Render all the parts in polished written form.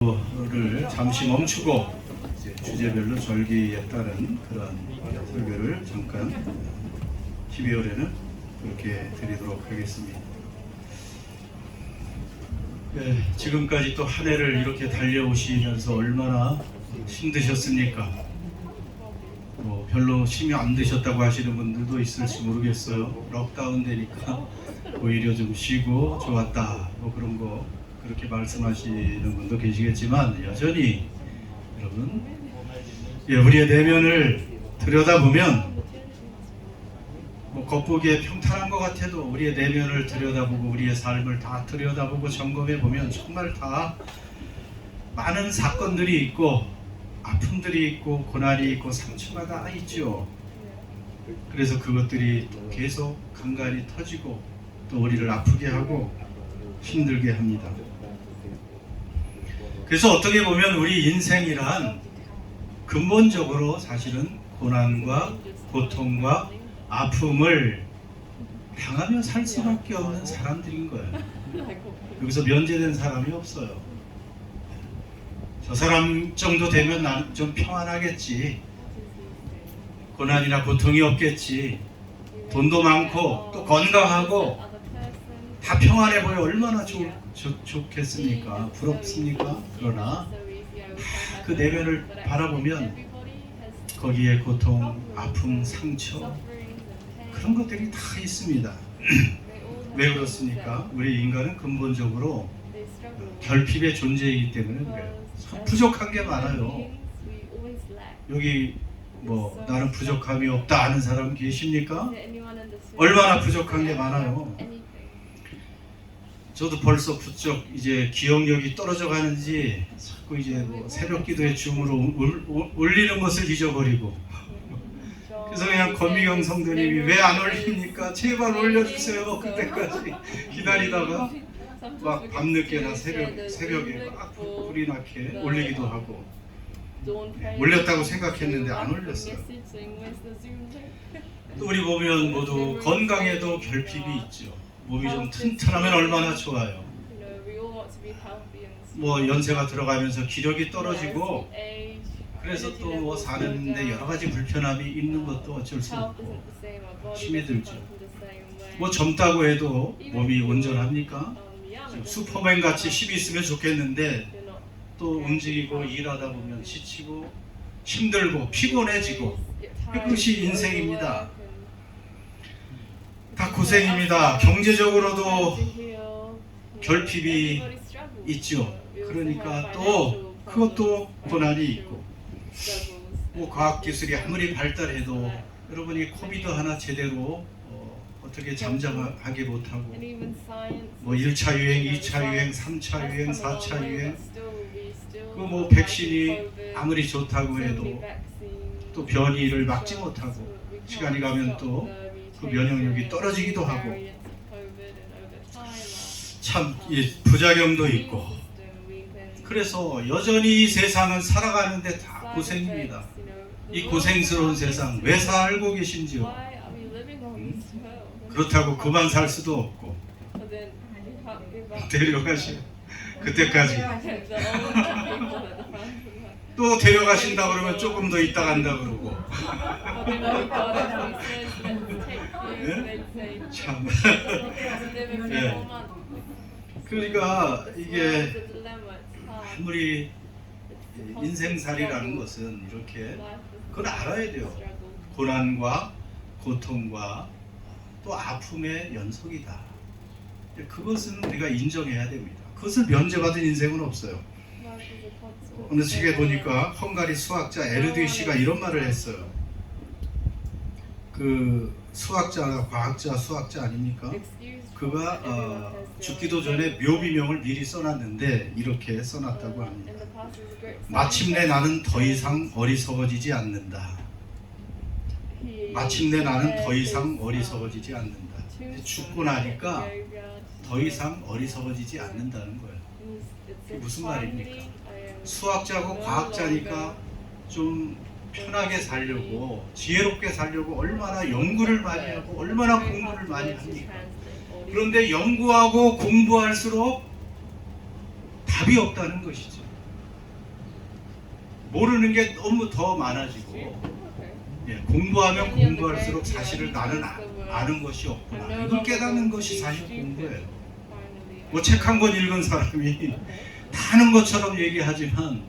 를 잠시 멈추고 이제 주제별로 절기에 따른 그런 설교를 잠깐 12월에는 그렇게 드리도록 하겠습니다. 네, 지금까지 또 한 해를 이렇게 달려오시면서 얼마나 힘드셨습니까? 뭐 별로 힘이 안 드셨다고 하시는 분들도 있을지 모르겠어요. 록다운 되니까 오히려 좀 쉬고 좋았다 뭐 그런 거 그렇게 말씀하시는 분도 계시겠지만 여전히 여러분 우리의 내면을 들여다보면 뭐 겉보기에 평탄한 것 같아도 우리의 내면을 들여다보고 우리의 삶을 다 들여다보고 점검해 보면 정말 다 많은 사건들이 있고 아픔들이 있고 고난이 있고 상처가 다 있죠. 그래서 그것들이 또 계속 간간히 터지고 또 우리를 아프게 하고 힘들게 합니다. 그래서 어떻게 보면 우리 인생이란 근본적으로 사실은 고난과 고통과 아픔을 당하며 살 수밖에 없는 사람들인 거예요. 여기서 면제된 사람이 없어요. 저 사람 정도 되면 난 좀 평안하겠지. 고난이나 고통이 없겠지. 돈도 많고 또 건강하고 다 평안해 보여 얼마나 좋겠습니까? 부럽습니까? 그러나 그 내면을 바라보면 거기에 고통, 아픔, 상처 그런 것들이 다 있습니다. 왜 그렇습니까? 우리 인간은 근본적으로 결핍의 존재이기 때문에 그래요. 부족한 게 많아요. 여기 뭐 나는 부족함이 없다 하는 사람 계십니까? 얼마나 부족한 게 많아요. 저도 벌써 부쩍 이제 기억력이 떨어져 가는지 자꾸 이제 뭐 새벽 기도의 줌으로 올리는 것을 잊어버리고 그래서 그냥 권미경 성도님이 왜 안 올립니까? 제발 올려주세요. 그때까지 기다리다가 막 밤늦게나 새벽에 막 불이 나게 올리기도 하고 올렸다고 생각했는데 안 올렸어요. 또 우리 보면 모두 건강에도 결핍이 있죠. 몸이 좀 튼튼하면 얼마나 좋아요. 뭐 연세가 들어가면서 기력이 떨어지고 그래서 또 뭐 사는데 여러 가지 불편함이 있는 것도 어쩔 수 없고 힘이 들죠. 뭐 젊다고 해도 몸이 온전합니까? 슈퍼맨 같이 힘이 있으면 좋겠는데 또 움직이고 일하다 보면 지치고 힘들고 피곤해지고 그것이 인생입니다. 다 고생입니다. 경제적으로도 결핍이 있죠. 그러니까 또 그것도 고난이 있고 뭐 과학기술이 아무리 발달해도 여러분이 코비드 하나 제대로 어떻게 잠잠하게 못하고 뭐 1차 유행, 2차 유행, 3차 유행, 4차 유행 그 뭐 백신이 아무리 좋다고 해도 또 변이를 막지 못하고 시간이 가면 또 그 면역력이 떨어지기도 하고 참 부작용도 있고 그래서 여전히 이 세상은 살아가는데 다 고생입니다. 이 고생스러운 세상 왜 살고 계신지요? 그렇다고 그만 살 수도 없고 데려가시오. 그때까지 또 데려가신다 그러면 조금 더 있다 간다 그러고 네? 참 네. 그러니까 이게 아무리 인생살이라는 것은 이렇게 그걸 알아야 돼요. 고난과 고통과 또 아픔의 연속이다. 그것은 우리가 인정해야 됩니다. 그것을 면제받은 인생은 없어요. 어느 책에 보니까 헝가리 수학자 에르디시가 이런 말을 했어요. 그 수학자, 과학자, 수학자 아닙니까? 그가 죽기도 전에 묘비명을 미리 써놨는데 이렇게 써놨다고 합니다. 마침내 나는 더 이상 어리석어지지 않는다. 마침내 나는 더 이상 어리석어지지 않는다. 죽고 나니까 더 이상 어리석어지지 않는다는 거예요. 그게 무슨 말입니까? 수학자고 과학자니까 좀 편하게 살려고 지혜롭게 살려고 얼마나 연구를 많이 하고 얼마나 공부를 많이 합니까? 그런데 연구하고 공부할수록 답이 없다는 것이죠. 모르는 게 너무 더 많아지고 예, 공부하면 공부할수록 사실을 나는 아는 것이 없구나. 이걸 깨닫는 것이 사실 공부예요. 뭐 책 한 권 읽은 사람이 다 아는 것처럼 얘기하지만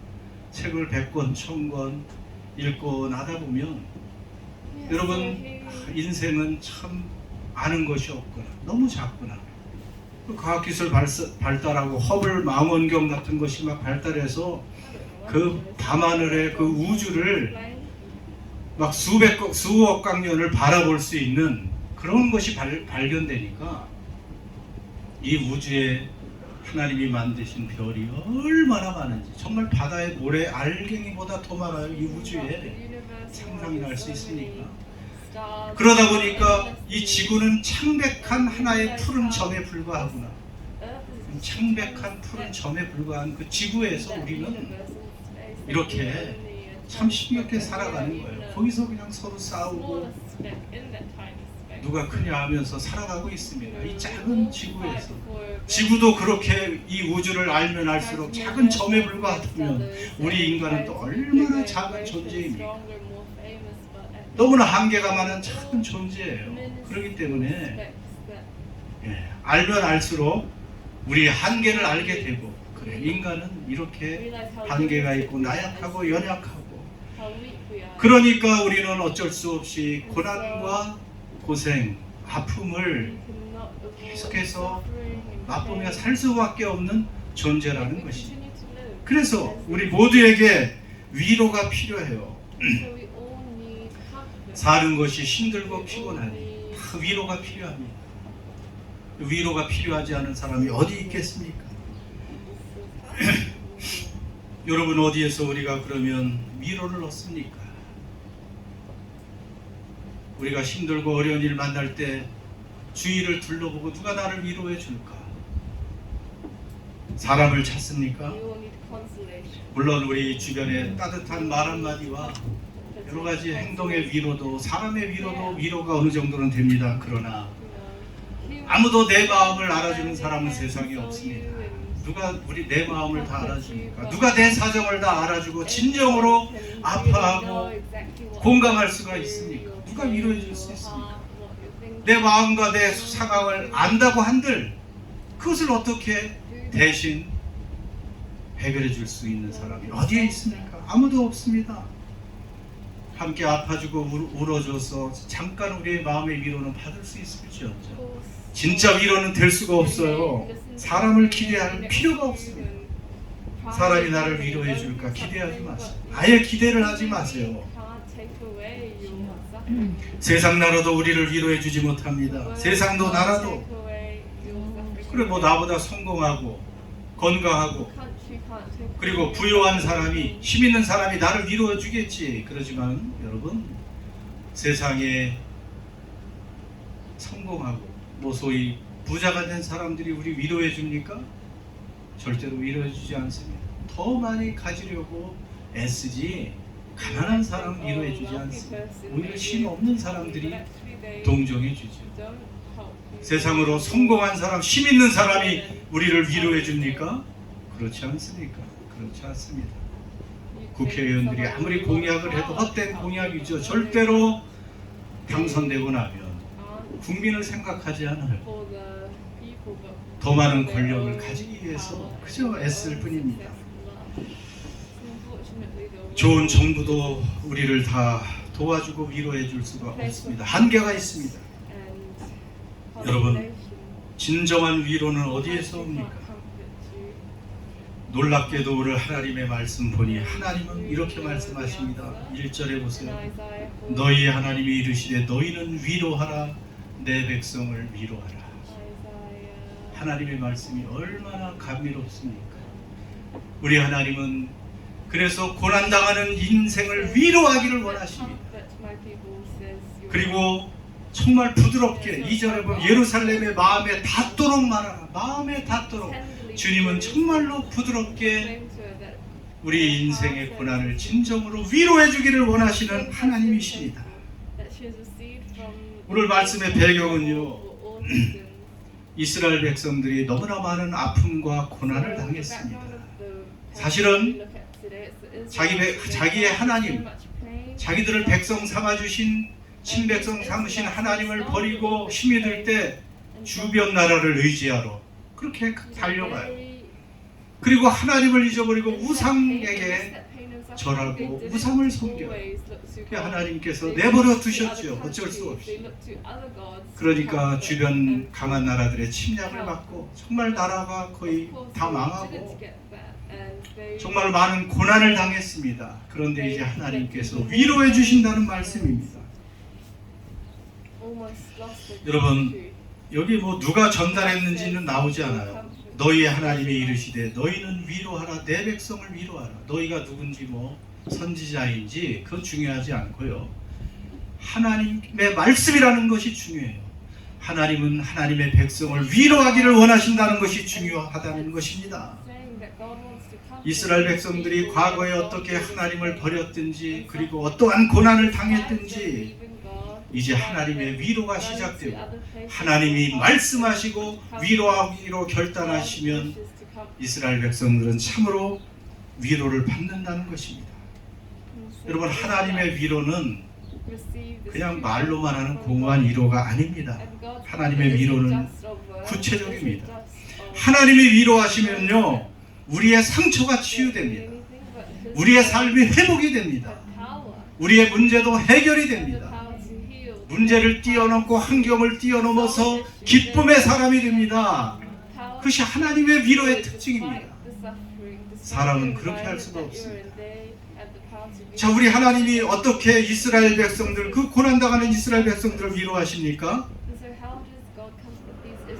책을 100권, 1000권 읽고 나다 보면 여러분 인생은 참 아는 것이 없구나. 너무 작구나. 과학기술 발달하고 허블 망원경 같은 것이 막 발달해서 그 밤하늘의 그 우주를 막 수억 광년을 바라볼 수 있는 그런 것이 발견되니까 이 우주에 하나님이 만드신 별이 얼마나 많은지 정말 바다의 모래 알갱이보다 더 많아요. 이 우주에 상상이 날 수 있습니까? 그러다 보니까 이 지구는 창백한 하나의 푸른 점에 불과하구나. 창백한 푸른 점에 불과한 그 지구에서 우리는 이렇게 참 힘겹게 살아가는 거예요. 거기서 그냥 서로 싸우고 누가 크냐 하면서 살아가고 있습니다. 이 작은 지구에서. 지구도 그렇게 이 우주를 알면 알수록 작은 점에 불과하다면 우리 인간은 또 얼마나 작은 존재입니까? 너무나 한계가 많은 작은 존재예요. 그렇기 때문에 알면 알수록 우리 한계를 알게 되고 그래 인간은 이렇게 한계가 있고 나약하고 연약하고 그러니까 우리는 어쩔 수 없이 고난과 고생, 아픔을 계속해서 맛보며 살 수밖에 없는 존재라는 것입니다. 그래서 우리 모두에게 위로가 필요해요. 사는 것이 힘들고 피곤하니 다 위로가 필요합니다. 위로가 필요하지 않은 사람이 어디 있겠습니까? 여러분 어디에서 우리가 그러면 위로를 얻습니까? 우리가 힘들고 어려운 일 만날 때 주위를 둘러보고 누가 나를 위로해 줄까? 사람을 찾습니까? 물론 우리 주변에 따뜻한 말 한마디와 여러 가지 행동의 위로도 사람의 위로도 위로가 어느 정도는 됩니다. 그러나 아무도 내 마음을 알아주는 사람은 세상에 없습니다. 누가 내 마음을 다 알아줍니까? 누가 내 사정을 다 알아주고 진정으로 아파하고 공감할 수가 있습니까? 누가 위로해 줄 수 있습니까? 내 마음과 내 상황을 안다고 한들 그것을 어떻게 대신 해결해 줄 수 있는 사람이 어디에 있습니까? 아무도 없습니다. 함께 아파주고 울어줘서 잠깐 우리의 마음의 위로는 받을 수 있을지언정 진짜 위로는 될 수가 없어요. 사람을 기대할 필요가 없습니다. 사람이 나를 위로해 줄까 기대하지 마세요. 아예 기대를 하지 마세요. 세상 나라도 우리를 위로해 주지 못합니다. 세상도 나라도 그래 뭐 나보다 성공하고 건강하고 그리고 부유한 사람이 힘 있는 사람이 나를 위로해 주겠지. 그러지만 여러분 세상에 성공하고 뭐 소위 부자가 된 사람들이 우리 위로해 줍니까? 절대로 위로해 주지 않습니다. 더 많이 가지려고 애쓰지 가난한 사람 위로해 주지 않습니다. 오히려 힘 없는 사람들이 동정해 주죠. 세상으로 성공한 사람, 힘 있는 사람이 우리를 위로해 줍니까? 그렇지 않습니까? 그렇지 않습니다. 국회의원들이 아무리 공약을 해도 헛된 공약이죠. 절대로 당선되고 나면 국민을 생각하지 않아요. 더 많은 권력을 가지기 위해서 그저 애쓸 뿐입니다. 좋은 정부도 우리를 다 도와주고 위로해 줄 수가 없습니다. 한계가 있습니다. 여러분, 진정한 위로는 어디에서 옵니까? 놀랍게도 오늘 하나님의 말씀 보니 하나님은 이렇게 말씀하십니다. 1절에 보세요. 너희 하나님이 이르시되 너희는 위로하라 내 백성을 위로하라. 하나님의 말씀이 얼마나 감미롭습니까? 우리 하나님은 그래서 고난당하는 인생을 위로하기를 원하십니다. 그리고 정말 부드럽게 2절에 보면 예루살렘의 마음에 닿도록 말하라. 마음에 닿도록 주님은 정말로 부드럽게 우리 인생의 고난을 진정으로 위로해 주기를 원하시는 하나님이십니다. 오늘 말씀의 배경은요 이스라엘 백성들이 너무나 많은 아픔과 고난을 당했습니다. 사실은 자기의 하나님, 자기들을 백성 삼아주신 친백성 삼으신 하나님을 버리고 힘이 들 때 주변 나라를 의지하러 그렇게 달려가요. 그리고 하나님을 잊어버리고 우상에게 절하고 우상을 섬겨요. 하나님께서 내버려 두셨죠. 어쩔 수 없이. 그러니까 주변 강한 나라들의 침략을 받고 정말 나라가 거의 다 망하고 정말 많은 고난을 당했습니다. 그런데 이제 하나님께서 위로해 주신다는 말씀입니다. 여러분, 여기 뭐 누가 전달했는지는 나오지 않아요. 너희의 하나님이 이르시되 너희는 위로하라, 내 백성을 위로하라. 너희가 누군지 뭐 선지자인지 그건 중요하지 않고요. 하나님의 말씀이라는 것이 중요해요. 하나님은 하나님의 백성을 위로하기를 원하신다는 것이 중요하다는 것입니다. 이스라엘 백성들이 과거에 어떻게 하나님을 버렸든지 그리고 어떠한 고난을 당했든지 이제 하나님의 위로가 시작되고 하나님이 말씀하시고 위로하기로 결단하시면 이스라엘 백성들은 참으로 위로를 받는다는 것입니다. 여러분, 하나님의 위로는 그냥 말로만 하는 공허한 위로가 아닙니다. 하나님의 위로는 구체적입니다. 하나님이 위로하시면요, 우리의 상처가 치유됩니다. 우리의 삶이 회복이 됩니다. 우리의 문제도 해결이 됩니다. 문제를 뛰어넘고 환경을 뛰어넘어서 기쁨의 사람이 됩니다. 그것이 하나님의 위로의 특징입니다. 사람은 그렇게 할 수가 없습니다. 자, 우리 하나님이 어떻게 이스라엘 백성들, 그 고난당하는 이스라엘 백성들을 위로하십니까?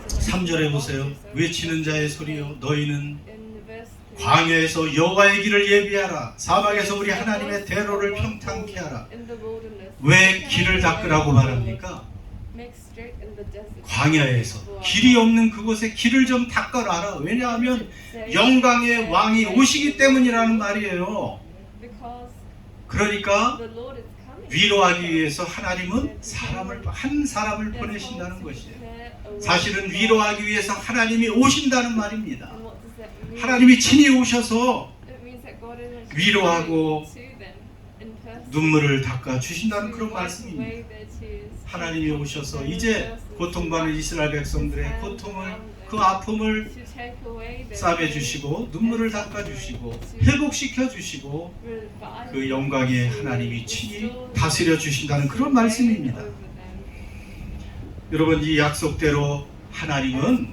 3절에 보세요. 외치는 자의 소리요, 너희는 광야에서 여호와의 길을 예비하라. 사막에서 우리 하나님의 대로를 평탄케 하라. 왜 길을 닦으라고 말합니까? 광야에서 길이 없는 그곳에 길을 좀 닦아라. 왜냐하면 영광의 왕이 오시기 때문이라는 말이에요. 그러니까 위로하기 위해서 하나님은 한 사람을 보내신다는 것이에요. 사실은 위로하기 위해서 하나님이 오신다는 말입니다. 하나님이 친히 오셔서 위로하고 눈물을 닦아 주신다는 그런 말씀입니다. 하나님이 오셔서 이제 고통받는 이스라엘 백성들의 고통을, 그 아픔을 싸매 주시고 눈물을 닦아 주시고 회복시켜 주시고 그 영광의 하나님이 친히 다스려 주신다는 그런 말씀입니다. 여러분, 이 약속대로 하나님은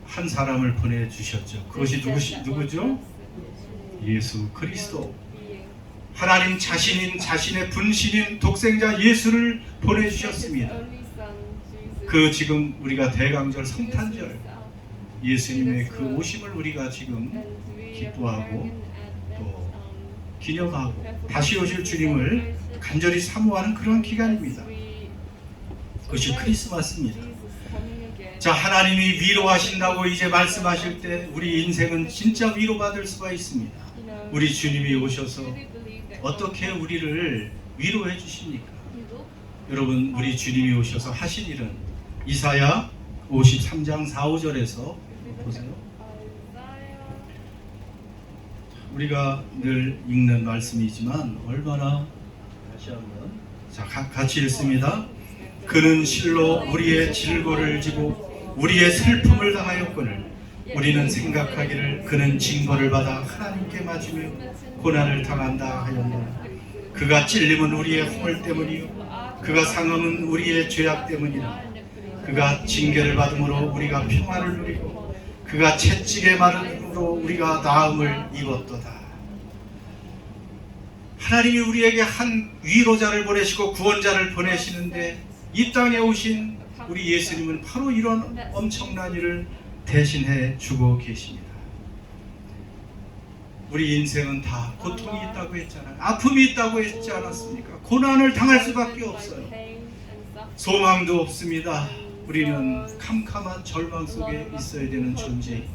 한 사람을 보내주셨죠. 그것이 누구죠? 예수 그리스도. 하나님 자신의 분신인 독생자 예수를 보내주셨습니다. 그 지금 우리가 대강절 성탄절 예수님의 그 오심을 우리가 지금 기뻐하고 또 기념하고 다시 오실 주님을 간절히 사모하는 그런 기간입니다. 그것이 크리스마스입니다. 자, 하나님이 위로하신다고 이제 말씀하실 때 우리 인생은 진짜 위로받을 수가 있습니다. 우리 주님이 오셔서 어떻게 우리를 위로해 주십니까? 여러분, 우리 주님이 오셔서 하신 일은 이사야 53장 4, 5절에서 보세요. 우리가 늘 읽는 말씀이지만 얼마나 다시 한번 자, 같이 읽습니다. 그는 실로 우리의 질고를 지고 우리의 슬픔을 당하였거늘 우리는 생각하기를 그는 징벌을 받아 하나님께 맞으며 고난을 당한다 하였노라. 그가 찔림은 우리의 허물 때문이요 그가 상함은 우리의 죄악 때문이라. 그가 징계를 받음으로 우리가 평화를 누리고 그가 채찍에 맞음으로 우리가 나음을 입었도다. 하나님이 우리에게 한 위로자를 보내시고 구원자를 보내시는데 이 땅에 오신 우리 예수님은 바로 이런 엄청난 일을 대신해 주고 계십니다. 우리 인생은 다 고통이 있다고 했잖아요. 아픔이 있다고 했지 않았습니까? 고난을 당할 수밖에 없어요. 소망도 없습니다. 우리는 캄캄한 절망 속에 있어야 되는 존재인데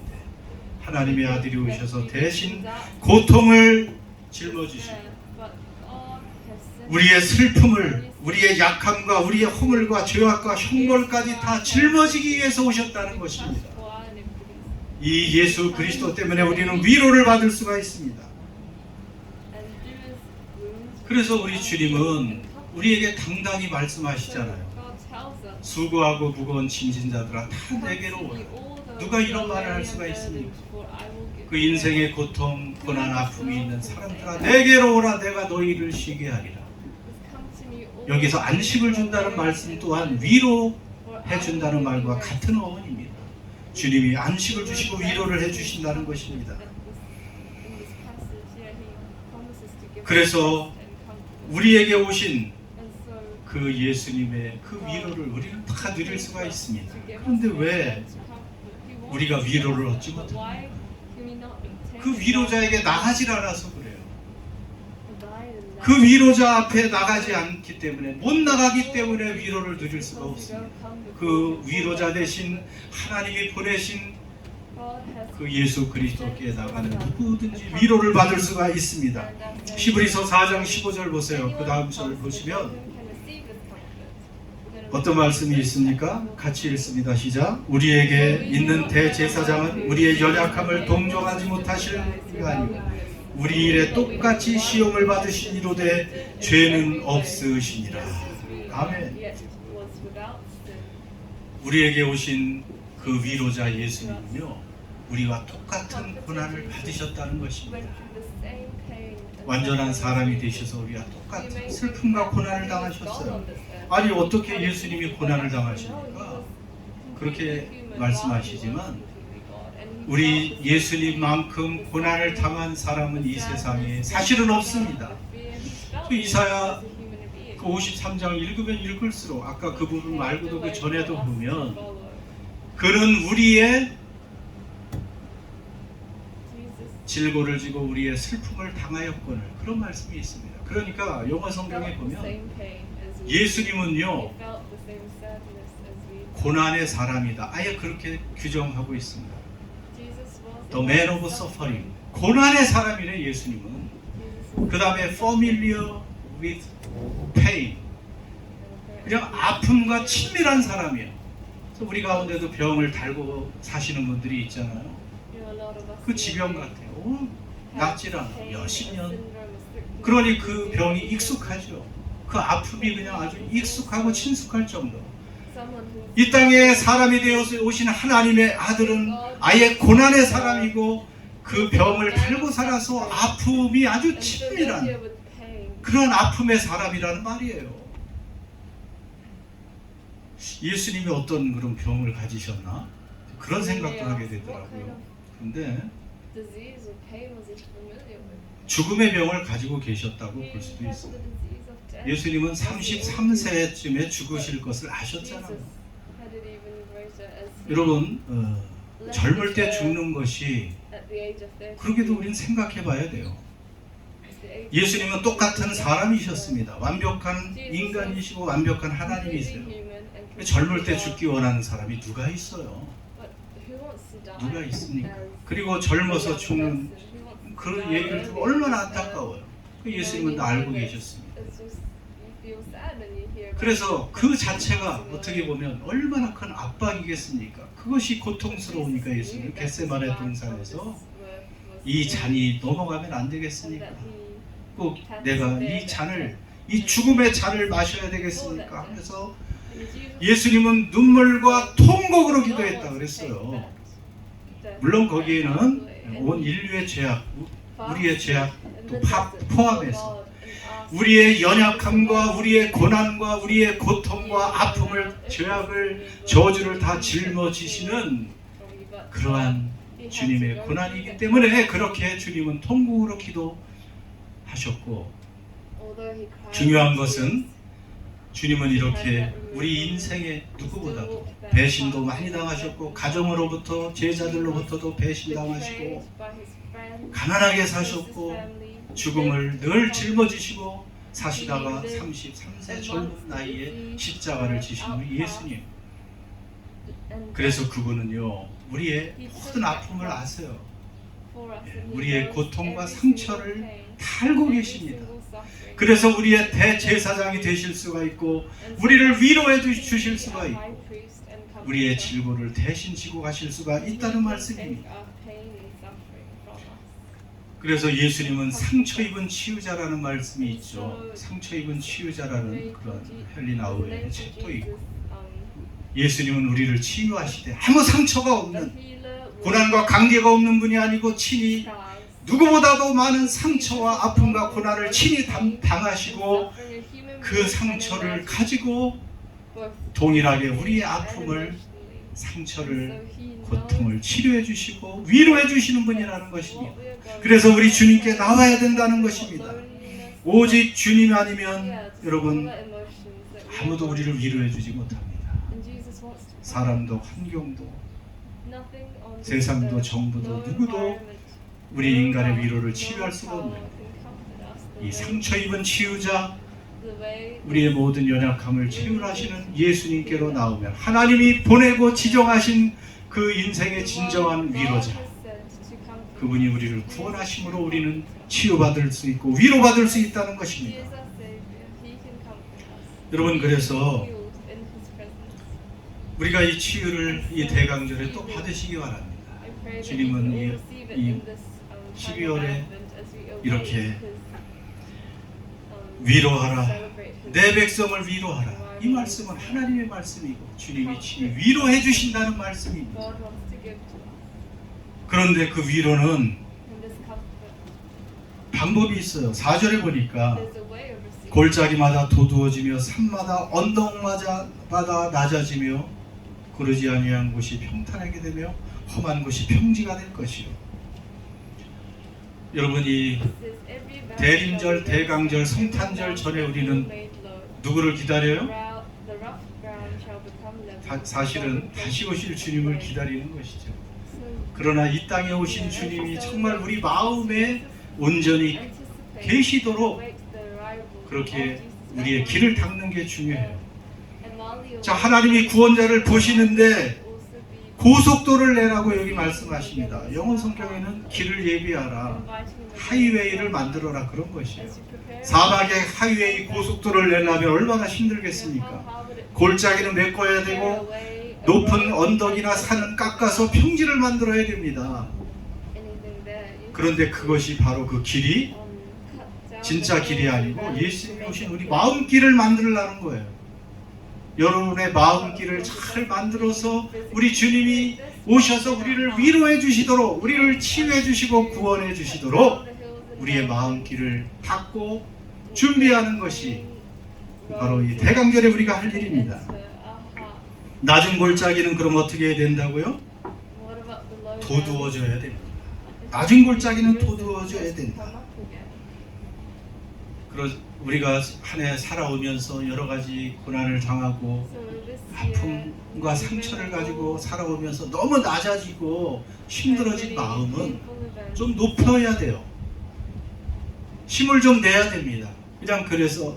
하나님의 아들이 오셔서 대신 고통을 짊어지시고 우리의 슬픔을, 우리의 약함과 우리의 허물과 죄악과 형벌까지 다 짊어지기 위해서 오셨다는 것입니다. 이 예수 그리스도 때문에 우리는 위로를 받을 수가 있습니다. 그래서 우리 주님은 우리에게 당당히 말씀하시잖아요. 수고하고 무거운 짐진 자들아 다 내게로 오라. 누가 이런 말을 할 수가 있습니까? 그 인생의 고통, 고난, 아픔이 있는 사람들아 내게로 오라. 내가 너희를 쉬게 하리라. 여기서 안식을 준다는 말씀 또한 위로해 준다는 말과 같은 어원입니다. 주님이 안식을 주시고 위로를 해 주신다는 것입니다. 그래서 우리에게 오신 그 예수님의 그 위로를 우리는 다 누릴 수가 있습니다. 그런데 왜 우리가 위로를 얻지 못합니까? 그 위로자에게 나가질 않아서 그래요. 그 위로자 앞에 나가지 않기 때문에, 못 나가기 때문에 위로를 누릴 수가 없습니다. 그 위로자 대신 하나님이 보내신 그 예수 그리스도께 나가는 누구든지 위로를 받을 수가 있습니다. 히브리서 4장 15절 보세요. 그 다음 절 보시면 어떤 말씀이 있습니까? 같이 읽습니다. 시작. 우리에게 있는 대제사장은 우리의 연약함을 동정하지 못하실 이가 아니고 우리 일에 똑같이 시험을 받으시니로되 죄는 없으시니라. 아멘. 우리에게 오신 그 위로자 예수님은요, 우리와 똑같은 고난을 받으셨다는 것입니다. 완전한 사람이 되셔서 우리와 똑같은 슬픔과 고난을 당하셨어요. 아니 어떻게 예수님이 고난을 당하십니까? 그렇게 말씀하시지만 우리 예수님만큼 고난을 당한 사람은 이 세상에 사실은 없습니다. 그 이사야 53장 읽으면 읽을수록 아까 그 부분 말고도 그 전에도 보면 그는 우리의 질고를 지고 우리의 슬픔을 당하였거늘, 그런 말씀이 있습니다. 그러니까 영어 성경에 보면 예수님은요 고난의 사람이다, 아예 그렇게 규정하고 있습니다. The man of suffering, 고난의 사람이네 예수님은. 그 다음에 familiar with pain, 그냥 아픔과 친밀한 사람이에요. 그래서 우리 가운데도 병을 달고 사시는 분들이 있잖아요. 그 지병 같아요. 낫질 않아. 몇십 년. 그러니 그 병이 익숙하죠. 그 아픔이 그냥 아주 익숙하고 친숙할 정도. 이 땅에 사람이 되어서 오신 하나님의 아들은 아예 고난의 사람이고 그 병을 달고 살아서 아픔이 아주 친밀한 그런 아픔의 사람이라는 말이에요. 예수님이 어떤 그런 병을 가지셨나? 그런 생각도 하게 되더라고요. 그런데 죽음의 병을 가지고 계셨다고 볼 수도 있어요. 예수님은 33세쯤에 죽으실 것을 아셨잖아요. 여러분, 젊을 때 죽는 것이, 그러게도 우리는 생각해 봐야 돼요. 예수님은 똑같은 사람이셨습니다. 완벽한 인간이시고 완벽한 하나님이세요. 젊을 때 죽기 원하는 사람이 누가 있어요? 누가 있습니까? 그리고 젊어서 죽는 그런 얘기를 듣고 얼마나 안타까워요. 예수님은 다 알고 계셨습니다. 그래서 그 자체가 어떻게 보면 얼마나 큰 압박이겠습니까? 그것이 고통스러우니까 예수님은 겟세마네 동산에서 이 잔이 넘어가면 안 되겠습니까? 꼭 내가 이 잔을, 이 죽음의 잔을 마셔야 되겠습니까? 하면서 예수님은 눈물과 통곡으로 기도했다 그랬어요. 물론 거기에는 온 인류의 죄악, 우리의 죄악도 포함해서 우리의 연약함과 우리의 고난과 우리의 고통과 아픔을, 죄악을, 저주를 다 짊어지시는 그러한 주님의 고난이기 때문에 그렇게 주님은 통곡으로 기도하셨고, 중요한 것은 주님은 이렇게 우리 인생의 누구보다도 배신도 많이 당하셨고, 가정으로부터 제자들로부터도 배신당하시고, 가난하게 사셨고, 죽음을 늘 짊어지시고 사시다가 33세 젊은 나이에 십자가를 지신 우리 예수님. 그래서 그분은요 우리의 모든 아픔을 아세요. 우리의 고통과 상처를 다 알고 계십니다. 그래서 우리의 대제사장이 되실 수가 있고 우리를 위로해 주실 수가 있고 우리의 질고를 대신 지고 가실 수가 있다는 말씀입니다. 그래서 예수님은 상처 입은 치유자라는 말씀이 있죠. 상처 입은 치유자라는 그런 헬리나우의 책도 있고, 예수님은 우리를 치유하시되 아무 상처가 없는, 고난과 관계가 없는 분이 아니고 친히 누구보다도 많은 상처와 아픔과 고난을 친히 당하시고 그 상처를 가지고 동일하게 우리의 아픔을, 상처를, 고통을 치료해 주시고 위로해 주시는 분이라는 것입니다. 그래서 우리 주님께 나와야 된다는 것입니다. 오직 주님 아니면 여러분 아무도 우리를 위로해 주지 못합니다. 사람도 환경도 세상도 정부도 누구도 우리 인간의 위로를 치유할 수가 없는 이 상처 입은 치유자, 우리의 모든 연약함을 치유하시는 예수님께로 나오면 하나님이 보내고 지정하신 그 인생의 진정한 위로자, 그분이 우리를 구원하심으로 우리는 치유받을 수 있고 위로받을 수 있다는 것입니다. 여러분, 그래서 우리가 이 치유를 이 대강절에 또 받으시기 바랍니다. 주님은 이 12월에 이렇게 위로하라, 내 백성을 위로하라, 이 말씀은 하나님의 말씀이고 주님이 친히 위로해 주신다는 말씀입니다. 그런데 그 위로는 방법이 있어요. 4절에 보니까 골짜기마다 도두어지며 산마다 언덕마다 낮아지며 구르지 아니한 곳이 평탄하게 되며 험한 곳이 평지가 될 것이요. 여러분이 대림절, 대강절, 성탄절 전에 우리는 누구를 기다려요? 사실은 다시 오실 주님을 기다리는 것이죠. 그러나 이 땅에 오신 주님이 정말 우리 마음에 온전히 계시도록 그렇게 우리의 길을 닦는 게 중요해요. 자, 하나님이 구원자를 보시는데 고속도를 내라고 여기 말씀하십니다. 영어 성경에는 길을 예비하라, 하이웨이를 만들어라, 그런 것이에요. 사막의 하이웨이, 고속도를 내려면 얼마나 힘들겠습니까? 골짜기는 메꿔야 되고 높은 언덕이나 산은 깎아서 평지를 만들어야 됩니다. 그런데 그것이 바로 그 길이 진짜 길이 아니고 예수님이 오신 우리 마음길을 만들려는 거예요. 여러분의 마음길을 잘 만들어서 우리 주님이 오셔서 우리를 위로해 주시도록, 우리를 치유해 주시고 구원해 주시도록 우리의 마음길을 닦고 준비하는 것이 바로 이 대강절에 우리가 할 일입니다. 낮은 골짜기는 그럼 어떻게 해야 된다고요? 도두어져야 됩니다. 낮은 골짜기는 도두어져야 된다. 우리가 한 해 살아오면서 여러 가지 고난을 당하고 아픔과 상처를 가지고 살아오면서 너무 낮아지고 힘들어진 마음은 좀 높여야 돼요. 힘을 좀 내야 됩니다. 그냥 그래서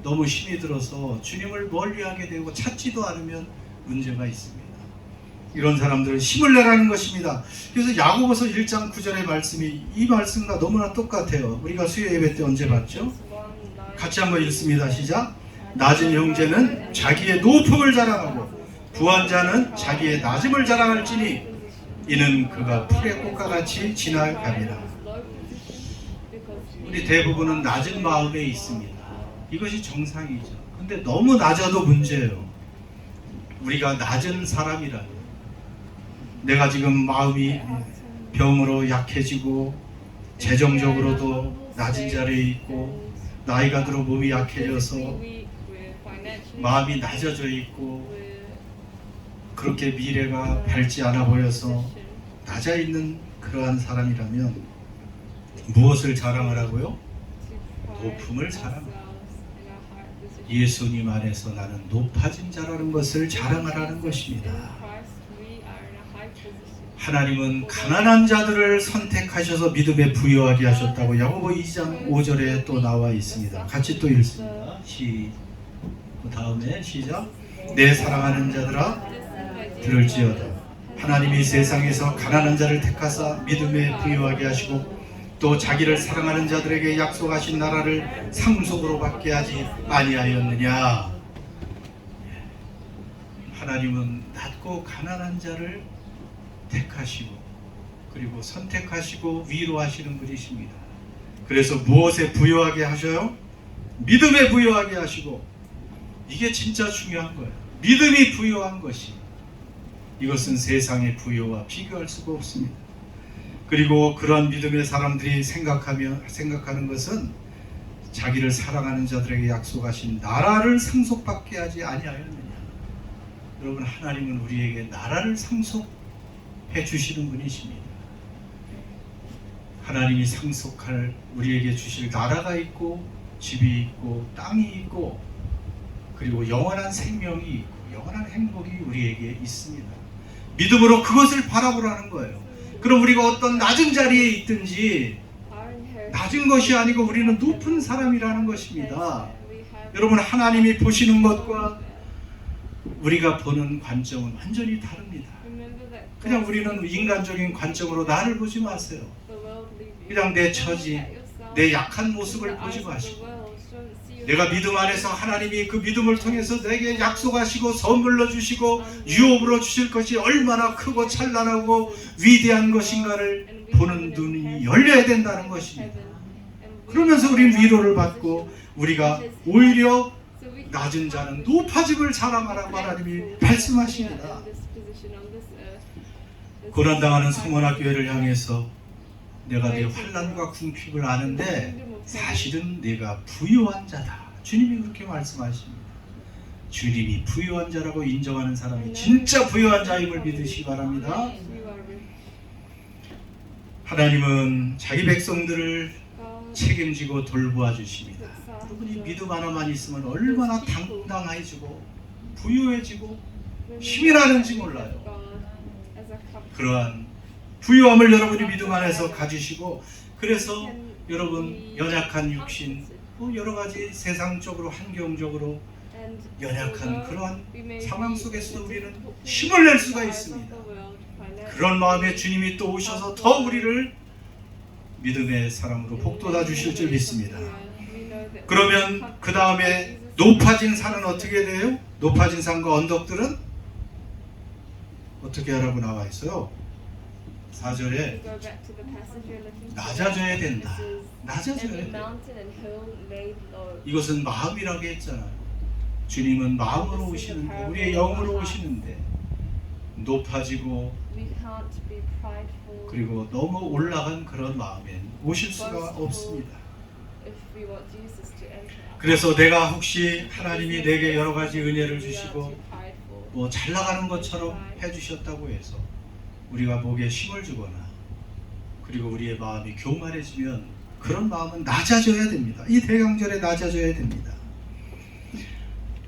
너무 힘이 들어서 주님을 멀리하게 되고 찾지도 않으면 문제가 있습니다. 이런 사람들은 힘을 내라는 것입니다. 그래서 야고보서 1장 9절의 말씀이 이 말씀과 너무나 똑같아요. 우리가 수요 예배 때 언제 봤죠? 같이 한번 읽습니다. 시작. 낮은 형제는 자기의 높음을 자랑하고 부한 자는 자기의 낮음을 자랑할지니 이는 그가 풀의 꽃과 같이 지나갑니다. 우리 대부분은 낮은 마음에 있습니다. 이것이 정상이죠. 근데 너무 낮아도 문제예요. 우리가 낮은 사람이라면, 내가 지금 마음이 병으로 약해지고 재정적으로도 낮은 자리에 있고 나이가 들어 몸이 약해져서 마음이 낮아져 있고 그렇게 미래가 밝지 않아 보여서 낮아 있는 그러한 사람이라면 무엇을 자랑하라고요? 높음을 자랑하라. 예수님 안에서 나는 높아진 자라는 것을 자랑하라는 것입니다. 하나님은 가난한 자들을 선택하셔서 믿음에 부여하게 하셨다고 야고보 2장 5절에 또 나와 있습니다. 같이 또 읽습니다. 그 다음에 시작. 내 사랑하는 자들아 들을지어다. 하나님이 세상에서 가난한 자를 택하사 믿음에 부여하게 하시고 또 자기를 사랑하는 자들에게 약속하신 나라를 상속으로 받게 하지 아니하였느냐. 하나님은 낮고 가난한 자를 택하시고 그리고 선택하시고 위로하시는 분이십니다. 그래서 무엇에 부여하게 하셔요? 믿음에 부여하게 하시고, 이게 진짜 중요한 거예요. 믿음이 부여한 것이, 이것은 세상의 부여와 비교할 수가 없습니다. 그리고 그러한 믿음의 사람들이 생각하는 것은 자기를 사랑하는 자들에게 약속하신 나라를 상속받게 하지 아니하였느냐. 여러분, 하나님은 우리에게 나라를 상속해 주시는 분이십니다. 하나님이 상속할, 우리에게 주실 나라가 있고 집이 있고 땅이 있고 그리고 영원한 생명이 있고 영원한 행복이 우리에게 있습니다. 믿음으로 그것을 바라보라는 거예요. 그럼 우리가 어떤 낮은 자리에 있든지 낮은 것이 아니고 우리는 높은 사람이라는 것입니다. 여러분, 하나님이 보시는 것과 우리가 보는 관점은 완전히 다릅니다. 그냥 우리는 인간적인 관점으로 나를 보지 마세요. 그냥 내 처지, 내 약한 모습을 보지 마시고, 내가 믿음 안에서 하나님이 그 믿음을 통해서 내게 약속하시고 선물로 주시고 유업으로 주실 것이 얼마나 크고 찬란하고 위대한 것인가를 보는 눈이 열려야 된다는 것입니다. 그러면서 우리는 위로를 받고, 우리가 오히려 낮은 자는 높아짐을 자랑하라고 하나님이 말씀하십니다. 고난당하는 성원학교회를 향해서 내가 내 환난과 궁핍을 아는데 사실은 내가 부유한 자다, 주님이 그렇게 말씀하십니다. 주님이 부유한 자라고 인정하는 사람이 진짜 부유한 자임을 믿으시기 바랍니다. 하나님은 자기 백성들을 책임지고 돌보아 주십니다. 여러분이 믿음 하나만 있으면 얼마나 당당해지고 부유해지고 힘이 나는지 몰라요. 그러한 부유함을 여러분이 믿음 안에서 가지시고, 그래서 여러분 연약한 육신, 여러 가지 세상적으로 환경적으로 연약한 그러한 상황 속에서 우리는 힘을 낼 수가 있습니다. 그런 마음에 주님이 또 오셔서 더 우리를 믿음의 사람으로 복돋아 주실 줄 믿습니다. 그러면 그 다음에 높아진 산은 어떻게 돼요? 높아진 산과 언덕들은 어떻게 하라고 나와 있어요? 4절에 낮아져야 된다. 낮아져야 된다. 이것은 마음이라고 했잖아요. 주님은 마음으로 오시는데, 우리의 영으로 오시는데, 높아지고 그리고 너무 올라간 그런 마음엔 오실 수가 없습니다. 그래서 내가 혹시 하나님이 내게 여러 가지 은혜를 주시고 뭐 잘 나가는 것처럼 해주셨다고 해서 우리가 목에 힘을 주거나 그리고 우리의 마음이 교만해지면 그런 마음은 낮아져야 됩니다. 이 대강절에 낮아져야 됩니다.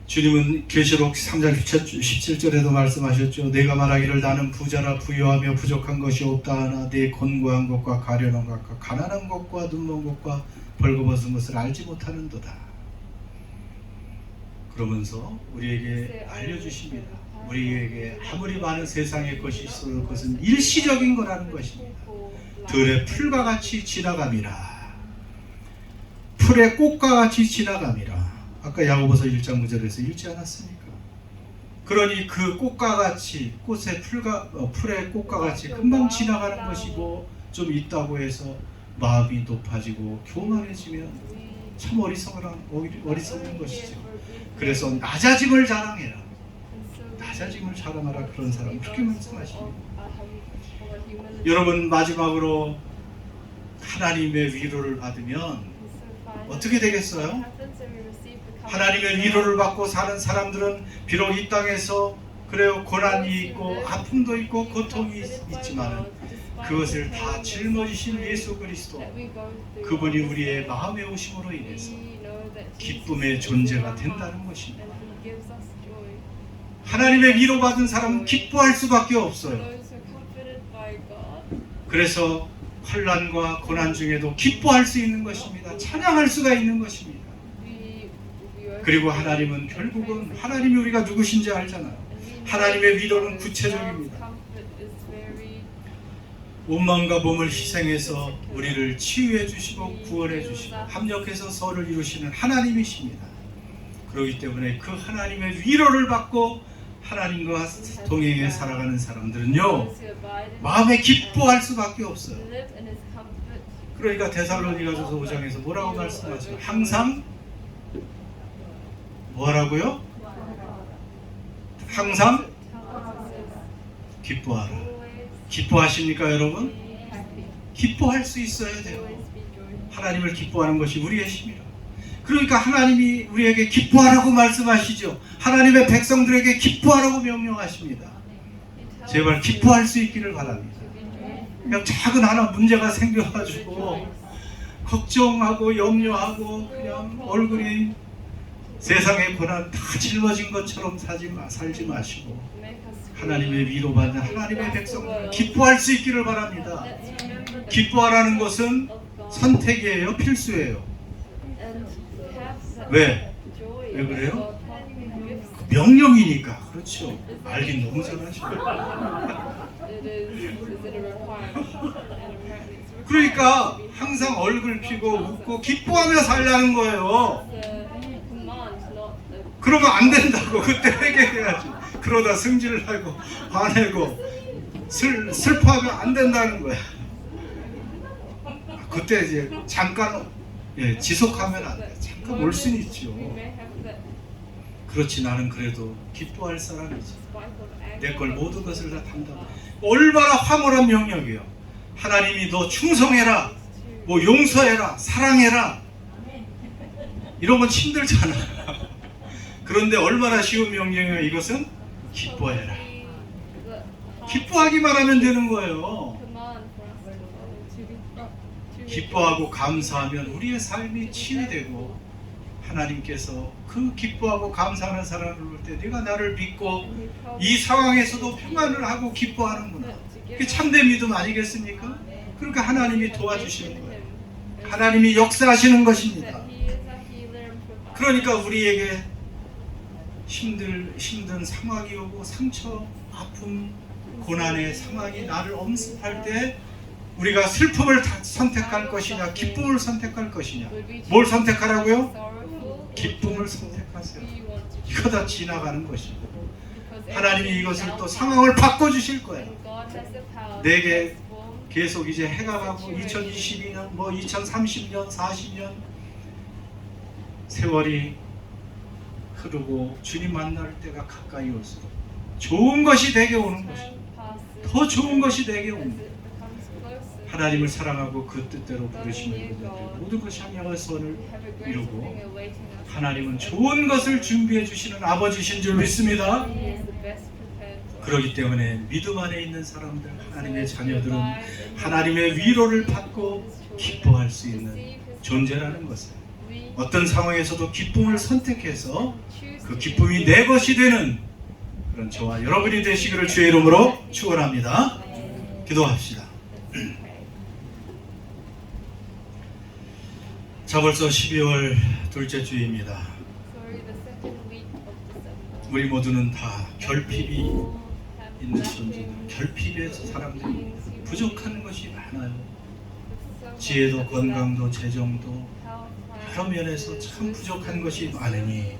주님은 계시록 3장 17절에도 말씀하셨죠. 내가 말하기를 나는 부자라 부유하며 부족한 것이 없다 하나 내 곤고한 것과 가련한 것과 가난한 것과 눈먼 것과 벌거벗은 것을 알지 못하는도다. 그러면서 우리에게 알려주십니다. 우리에게 아무리 많은 세상의 것이 있어도 그것은 일시적인 거라는 것입니다. 들의 풀과 같이 지나감이라. 풀의 꽃과 같이 지나감이라. 아까 야고보서 1장 9절에서 읽지 않았습니까? 그러니 그 꽃과 같이, 풀의 꽃과 같이 금방 지나가는 것이고, 좀 있다고 해서 마음이 높아지고 교만해지면 참 어리석은 것이죠. 그래서 낮아짐을 자랑해라. 낮아짐을 자랑하라. 그런 사람 그렇게 말씀하십니다. 여러분, 마지막으로 하나님의 위로를 받으면 어떻게 되겠어요? 하나님의 위로를 받고 사는 사람들은 비록 이 땅에서 그래요, 고난이 있고 아픔도 있고 고통이 있지만 그것을 다 짊어지신 예수 그리스도, 그분이 우리의 마음에 오심으로 인해서 기쁨의 존재가 된다는 것입니다. 하나님의 위로받은 사람은 기뻐할 수밖에 없어요. 그래서 환난과 고난 중에도 기뻐할 수 있는 것입니다. 찬양할 수가 있는 것입니다. 그리고 하나님은 결국은 하나님이 우리가 누구신지 알잖아요. 하나님의 위로는 구체적입니다. 온 마음과 몸을 희생해서 우리를 치유해 주시고 구원해 주시고 합력해서 선을 이루시는 하나님이십니다. 그렇기 때문에 그 하나님의 위로를 받고 하나님과 동행해 살아가는 사람들은요 마음에 기뻐할 수밖에 없어요. 그러니까 데살로니가전서 5장에서 뭐라고 말씀하시죠? 항상 뭐라고요? 항상 기뻐하라. 기뻐하십니까 여러분? 기뻐할 수 있어야 돼요. 하나님을 기뻐하는 것이 우리의 힘이라. 그러니까 하나님이 우리에게 기뻐하라고 말씀하시죠. 하나님의 백성들에게 기뻐하라고 명령하십니다. 제발 기뻐할 수 있기를 바랍니다. 그냥 작은 하나 문제가 생겨가지고 걱정하고 염려하고 그냥 얼굴이 세상의 고난 다 짊어진 것처럼 살지 마시고 하나님의 위로받는 하나님의 백성들 기뻐할 수 있기를 바랍니다. 기뻐하라는 것은 선택이에요? 필수예요? 왜? 왜 그래요? 명령이니까. 그렇죠. 알긴 너무 잘하시네요. 그러니까 항상 얼굴 피고 웃고 기뻐하며 살라는 거예요. 그러면 안 된다고. 그때 회개해야지. 그러다 승질을 하고 화내고 슬퍼하면 안 된다는 거야. 그때 이제 잠깐 지속하면 안 돼. 잠깐 올 수는 있죠. 그렇지 나는 그래도 기뻐할 사람이지. 내 걸 모든 것을 다 담당. 얼마나 황홀한 명령이에요. 하나님이 너 충성해라, 뭐 용서해라, 사랑해라. 이런 건 힘들잖아. 그런데 얼마나 쉬운 명령이에요. 이것은 기뻐해라. 기뻐하기만 하면 되는 거예요. 기뻐하고 감사하면 우리의 삶이 치유되고 하나님께서 그 기뻐하고 감사하는 사람을 볼 때 네가 나를 믿고 이 상황에서도 평안을 하고 기뻐하는구나. 그게 참된 믿음 아니겠습니까? 그러니까 하나님이 도와주시는 거예요. 하나님이 역사하시는 것입니다. 그러니까 우리에게 힘든 상황이 오고 상처, 아픔, 고난의 상황이 나를 엄습할 때 우리가 슬픔을 선택할 것이냐 기쁨을 선택할 것이냐. 뭘 선택하라고요? 기쁨을 선택하세요. 이거 다 지나가는 것이고 하나님이 이것을 또 상황을 바꿔주실 거예요. 내게 계속 이제 해가 가고 2022년 뭐 2030년 40년 세월이 흐르고 주님 만날 때가 가까이 올수록 좋은 것이 내게 오는 것이고 더 좋은 것이 내게 옵니다. 하나님을 사랑하고 그 뜻대로 부르시는 분들 모든 것이 합력한 선을 이루고 하나님은 좋은 것을 준비해 주시는 아버지신 줄 믿습니다. 그렇기 때문에 믿음 안에 있는 사람들, 하나님의 자녀들은 하나님의 위로를 받고 기뻐할 수 있는 존재라는 것을 어떤 상황에서도 기쁨을 선택해서 그 기쁨이 내 것이 되는 그런 저와 여러분이 되시기를 주의 이름으로 축원합니다. 기도합시다. 자, 벌써 12월 둘째 주입니다. 우리 모두는 다 결핍이 있는 존재들, 결핍에서 사람들이 부족한 것이 많아요. 지혜도 건강도 재정도 여러 면에서 참 부족한 것이 많으니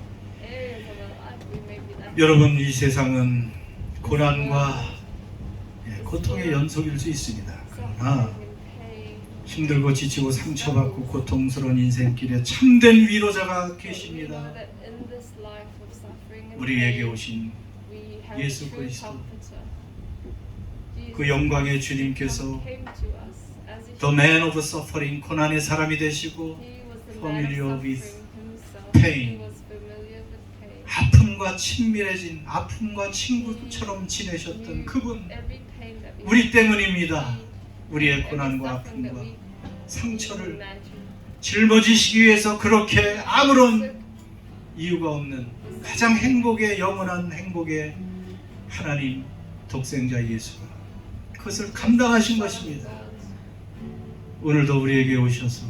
여러분 이 세상은 고난과 고통의 연속일 수 있습니다. 그러나 힘들고 지치고 상처받고 고통스러운 인생길에 참된 위로자가 계십니다. 우리에게 오신 예수 그리스도 그 영광의 주님께서 The Man of Suffering 고난의 사람이 되시고 Familiar with Pain 아픔과 친밀해진 아픔과 친구처럼 지내셨던 그분 우리 때문입니다. 우리의 고난과 아픔과 상처를 짊어지시기 위해서 그렇게 아무런 이유가 없는 가장 행복의 영원한 행복의 하나님 독생자 예수가 그것을 감당하신 것입니다. 오늘도 우리에게 오셔서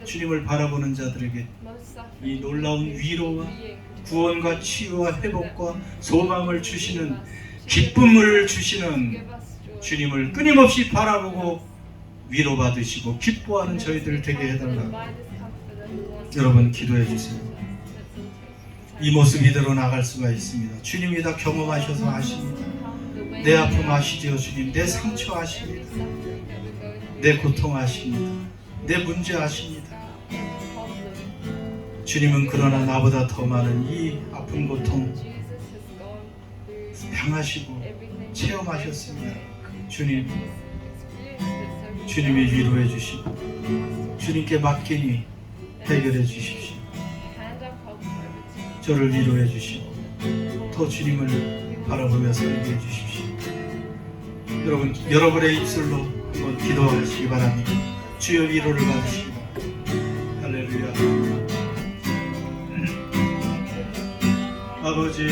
주님을 바라보는 자들에게 이 놀라운 위로와 구원과 치유와 회복과 소망을 주시는 기쁨을 주시는 주님을 끊임없이 바라보고 위로받으시고 기뻐하는 저희들 되게 해달라고 여러분 기도해 주세요. 이 모습 이대로 나갈 수가 있습니다. 주님이 다 경험하셔서 아십니다. 내 아픔 아시죠 주님. 내 상처 아십니다. 내 고통 아십니다. 내 문제 아십니다. 주님은 그러나 나보다 더 많은 이 아픈 고통 당하시고 체험하셨습니다. 주님, 주님이 위로해 주시고 주님께 맡기니 해결해 주십시오. 저를 위로해 주시고 또 주님을 바라보며 살게 해 주십시오. 여러분, 여러분의 입술로 한번 기도하시기 바랍니다. 주여 위로를 받으시기 바랍니다. 할렐루야. 아버지,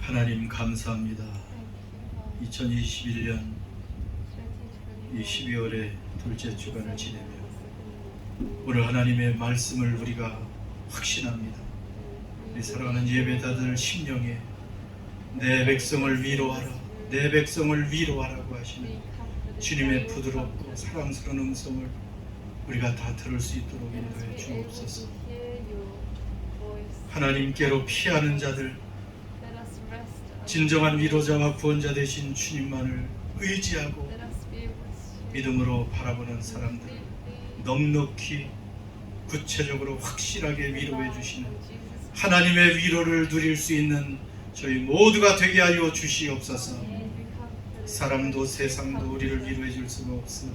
하나님 감사합니다. 2021년 이 12월의 둘째 주간을 지내며 오늘 하나님의 말씀을 우리가 확신합니다. 우리 사랑하는 예배자들 심령에 내 백성을 위로하라, 내 백성을 위로하라고 하시는 주님의 부드럽고 사랑스러운 음성을 우리가 다 들을 수 있도록 인도해 주옵소서. 하나님께로 피하는 자들, 진정한 위로자와 구원자 되신 주님만을 의지하고 믿음으로 바라보는 사람들, 넉넉히 구체적으로 확실하게 위로해 주시는 하나님의 위로를 누릴 수 있는 저희 모두가 되게 하여 주시옵소서. 사람도 세상도 우리를 위로해 줄 수가 없으나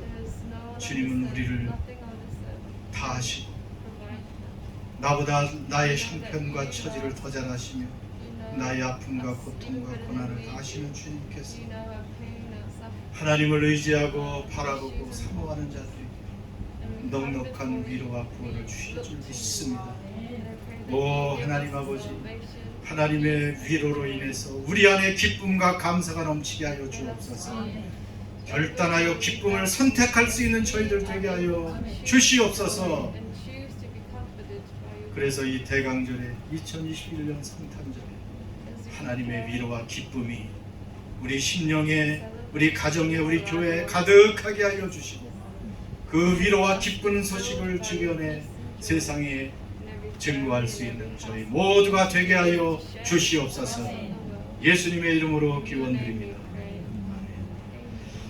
주님은 우리를 다 아시고 나보다 나의 형편과 처지를 더 잘 아시며 나의 아픔과 고통과 고난을 다 아시는 주님께서 하나님을 의지하고 바라보고 사모하는 자들에게 넉넉한 위로와 구원을 주실 줄 믿습니다. 오 하나님 아버지, 하나님의 위로로 인해서 우리 안에 기쁨과 감사가 넘치게 하여 주옵소서. 결단하여 기쁨을 선택할 수 있는 저희들 되게 하여 주시옵소서. 그래서 이 대강절에 2021년 성탄절에 하나님의 위로와 기쁨이 우리 심령에, 우리 가정에, 우리 교회에 가득하게 하여 주시고 그 위로와 기쁜 소식을 주변에 세상에 증거할 수 있는 저희 모두가 되게 하여 주시옵소서. 예수님의 이름으로 기원드립니다.